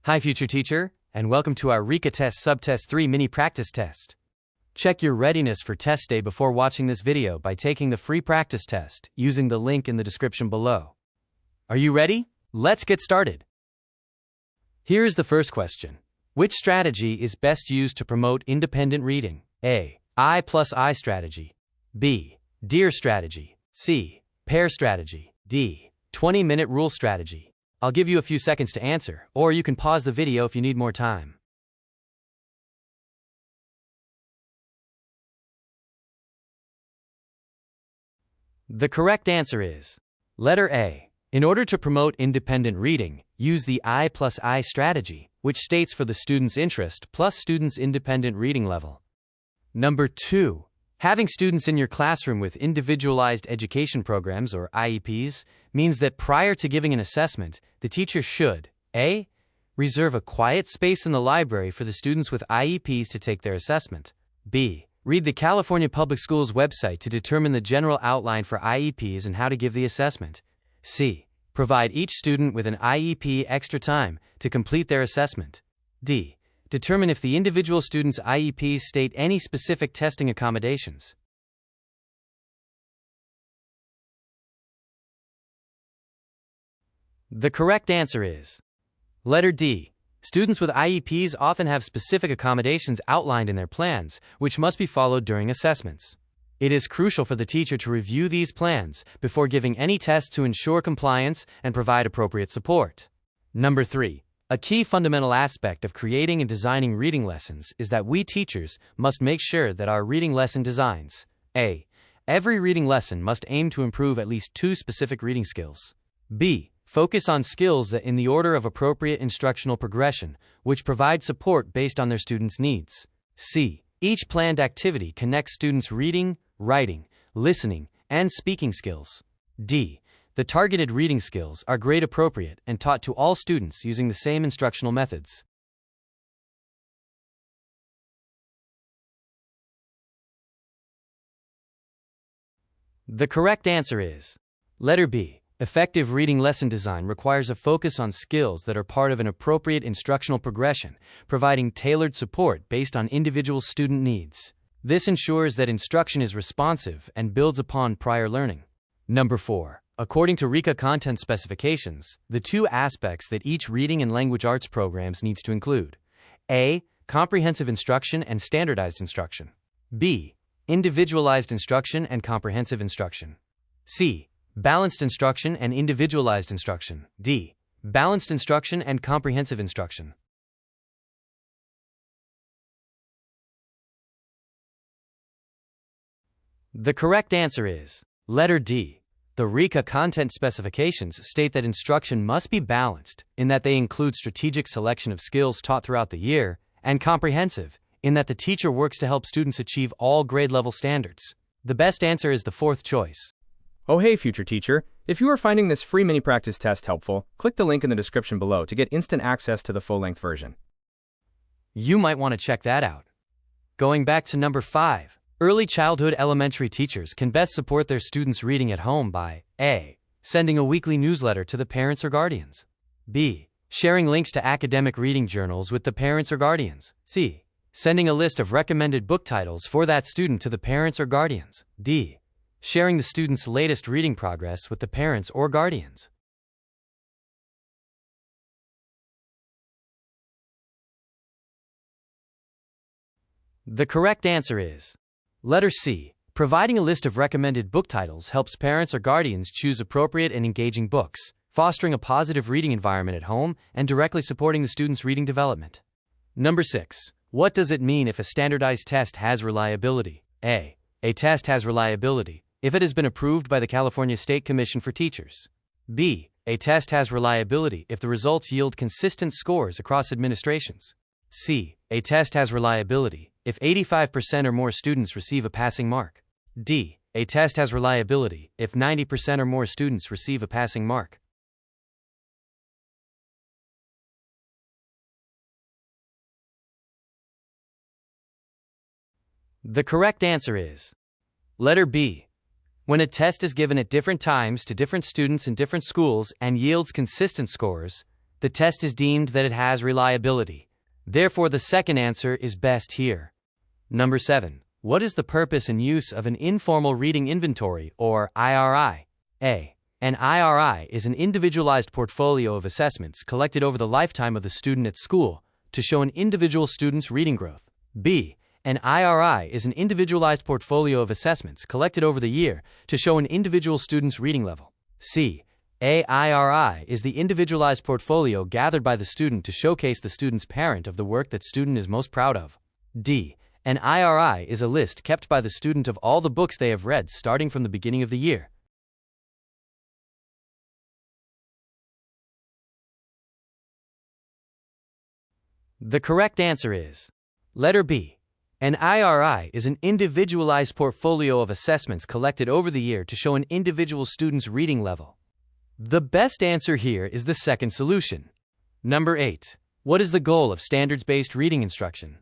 Hi, future teacher, and welcome to our RICA Test Subtest 3 mini practice test. Check your readiness for test day before watching this video by taking the free practice test using the link in the description below. Are you ready? Let's get started. Here is the first question. Which strategy is best used to promote independent reading? A. I+I strategy. B. DEAR strategy. C. PAIR strategy. D. 20-minute rule strategy. I'll give you a few seconds to answer, or you can pause the video if you need more time. The correct answer is letter A. In order to promote independent reading, use the I+I strategy, which states for the student's interest plus student's independent reading level. Number 2. Having students in your classroom with individualized education programs, or IEPs, means that prior to giving an assessment, the teacher should A. Reserve a quiet space in the library for the students with IEPs to take their assessment. B. Read the California Public Schools website to determine the general outline for IEPs and how to give the assessment. C. Provide each student with an IEP extra time to complete their assessment. D. Determine if the individual student's IEPs state any specific testing accommodations. The correct answer is letter D. Students with IEPs often have specific accommodations outlined in their plans, which must be followed during assessments. It is crucial for the teacher to review these plans before giving any tests to ensure compliance and provide appropriate support. Number 3. A key fundamental aspect of creating and designing reading lessons is that we teachers must make sure that our reading lesson designs A. Every reading lesson must aim to improve at least 2 specific reading skills. B. Focus on skills that in the order of appropriate instructional progression, which provide support based on their students' needs. C. Each planned activity connects students' reading, writing, listening, and speaking skills. D. The targeted reading skills are grade appropriate and taught to all students using the same instructional methods. The correct answer is letter B. Effective reading lesson design requires a focus on skills that are part of an appropriate instructional progression, providing tailored support based on individual student needs. This ensures that instruction is responsive and builds upon prior learning. Number 4. According to RICA content specifications, the 2 aspects that each reading and language arts programs needs to include: A. Comprehensive instruction and standardized instruction. B. Individualized instruction and comprehensive instruction. C. Balanced instruction and individualized instruction. D. Balanced instruction and comprehensive instruction. The correct answer is letter D. The RICA content specifications state that instruction must be balanced, in that they include strategic selection of skills taught throughout the year, and comprehensive, in that the teacher works to help students achieve all grade-level standards. The best answer is the 4th choice. Oh hey, future teacher, if you are finding this free mini practice test helpful, click the link in the description below to get instant access to the full-length version. You might want to check that out. Going back to number 5. Early childhood elementary teachers can best support their students' reading at home by A. Sending a weekly newsletter to the parents or guardians. B. Sharing links to academic reading journals with the parents or guardians. C. Sending a list of recommended book titles for that student to the parents or guardians. D. Sharing the student's latest reading progress with the parents or guardians. The correct answer is letter C. Providing a list of recommended book titles helps parents or guardians choose appropriate and engaging books, fostering a positive reading environment at home and directly supporting the student's reading development. Number 6. What does it mean if a standardized test has reliability? A. A test has reliability if it has been approved by the California State Commission for Teachers. B. A test has reliability if the results yield consistent scores across administrations. C. A test has reliability if 85% or more students receive a passing mark. D. A test has reliability if 90% or more students receive a passing mark. The correct answer is letter B. When a test is given at different times to different students in different schools and yields consistent scores, the test is deemed that it has reliability. Therefore, the second answer is best here. Number 7. What is the purpose and use of an informal reading inventory, or IRI? A. An IRI is an individualized portfolio of assessments collected over the lifetime of the student at school to show an individual student's reading growth. B. An IRI is an individualized portfolio of assessments collected over the year to show an individual student's reading level. C. A IRI is the individualized portfolio gathered by the student to showcase the student's parent of the work that student is most proud of. D. An IRI is a list kept by the student of all the books they have read starting from the beginning of the year. The correct answer is letter B. An IRI is an individualized portfolio of assessments collected over the year to show an individual student's reading level. The best answer here is the second solution. Number 8. What is the goal of standards-based reading instruction?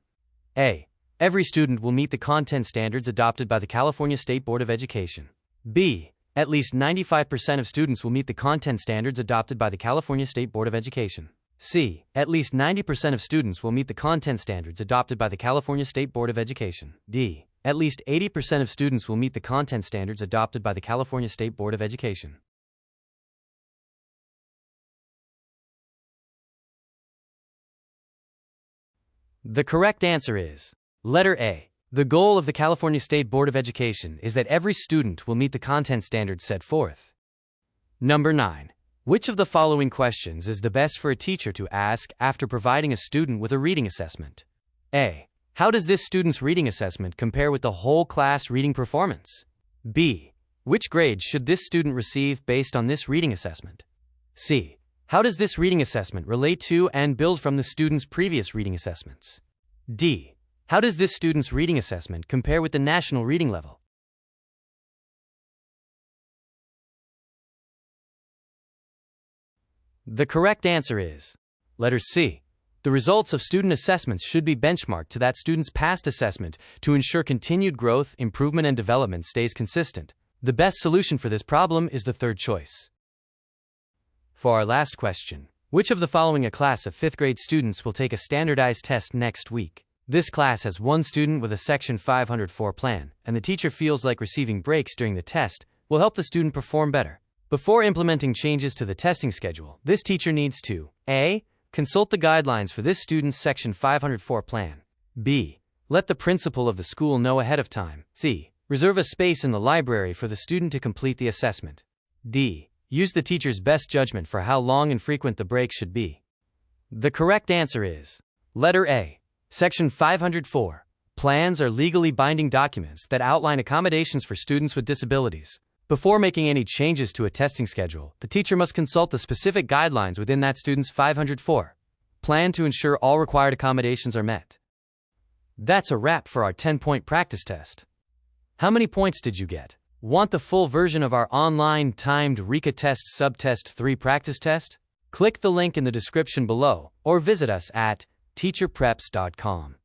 A. Every student will meet the content standards adopted by the California State Board of Education. B. At least 95% of students will meet the content standards adopted by the California State Board of Education. C. At least 90% of students will meet the content standards adopted by the California State Board of Education. D. At least 80% of students will meet the content standards adopted by the California State Board of Education. The correct answer is letter A. The goal of the California State Board of Education is that every student will meet the content standards set forth. Number 9. Which of the following questions is the best for a teacher to ask after providing a student with a reading assessment? A. How does this student's reading assessment compare with the whole class reading performance? B. Which grade should this student receive based on this reading assessment? C. How does this reading assessment relate to and build from the student's previous reading assessments? D. How does this student's reading assessment compare with the national reading level? The correct answer is letter C. The results of student assessments should be benchmarked to that student's past assessment to ensure continued growth, improvement, and development stays consistent. The best solution for this problem is the third choice. For our last question, which of the following a class of 5th grade students will take a standardized test next week? This class has one student with a Section 504 plan, and the teacher feels like receiving breaks during the test will help the student perform better. Before implementing changes to the testing schedule, this teacher needs to A. Consult the guidelines for this student's Section 504 plan. B. Let the principal of the school know ahead of time. C. Reserve a space in the library for the student to complete the assessment. D. Use the teacher's best judgment for how long and frequent the break should be. The correct answer is letter A. Section 504. Plans are legally binding documents that outline accommodations for students with disabilities. Before making any changes to a testing schedule, the teacher must consult the specific guidelines within that student's 504 plan to ensure all required accommodations are met. That's a wrap for our 10-point practice test. How many points did you get? Want the full version of our online timed RICA test Subtest 3 practice test? Click the link in the description below or visit us at teacherpreps.com.